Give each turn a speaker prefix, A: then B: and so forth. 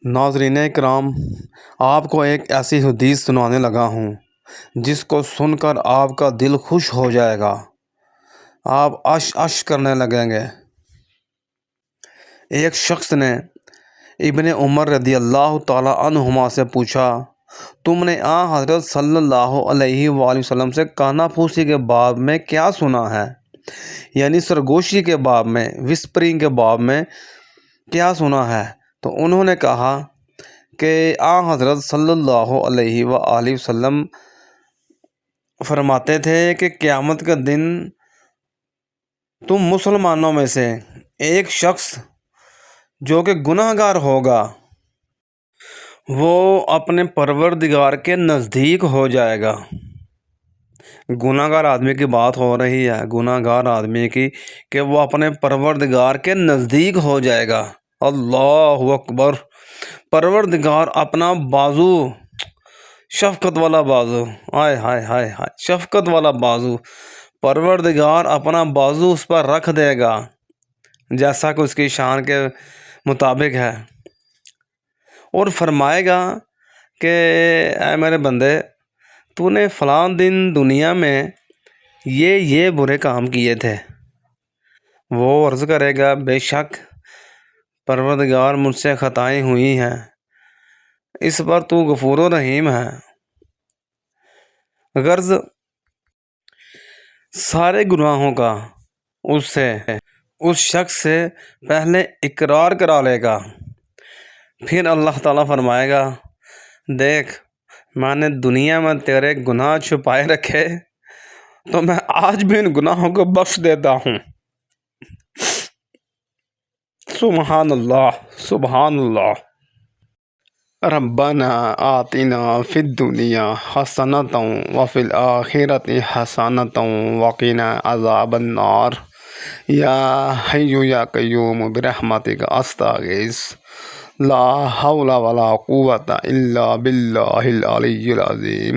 A: ناظرین کرام، آپ کو ایک ایسی حدیث سنانے لگا ہوں جس کو سن کر آپ کا دل خوش ہو جائے گا، آپ عش کرنے لگیں گے۔ ایک شخص نے ابن عمر رضی اللہ تعالی عنہما سے پوچھا، تم نے حضرت صلی اللہ علیہ وآلہ وسلم سے کانا پھوسی کے باب میں کیا سنا ہے؟ یعنی سرگوشی کے باب میں، وسپرنگ کے باب میں کیا سنا ہے؟ تو انہوں نے کہا کہ حضرت صلی اللہ علیہ وآلہ وسلم فرماتے تھے کہ قیامت کا دن تم مسلمانوں میں سے ایک شخص جو کہ گناہ گار ہوگا وہ اپنے پروردگار کے نزدیک ہو جائے گا۔ گناہ گار آدمی کی بات ہو رہی ہے، گناہ گار آدمی کی، کہ وہ اپنے پروردگار کے نزدیک ہو جائے گا۔ اللہ اکبر! پروردگار اپنا بازو، شفقت والا بازو، ہائے ہائے ہائے ہائے، شفقت والا بازو، پروردگار اپنا بازو اس پر رکھ دے گا جیسا کہ اس کی شان کے مطابق ہے، اور فرمائے گا کہ اے میرے بندے، تو نے فلاں دن دنیا میں یہ برے کام کیے تھے۔ وہ عرض کرے گا، بے شک پروردگار، مجھ سے خطائیں ہوئی ہیں، اس پر تو غفور و رحیم ہے۔ غرض سارے گناہوں کا اس شخص سے پہلے اقرار کرا لے گا، پھر اللہ تعالیٰ فرمائے گا، دیکھ، میں نے دنیا میں تیرے گناہ چھپائے رکھے تو میں آج بھی ان گناہوں کو بخش دیتا ہوں۔ سبحان اللہ، سبحان اللہ۔ ربنا آتنا فی الدنیا حسنۃ وفی الآخرۃ حسنۃ وقنا عذاب النار۔ یا حی یا قیوم برحمتک استغیث، لا حول ولا قوة الا باللہ العلی العظیم۔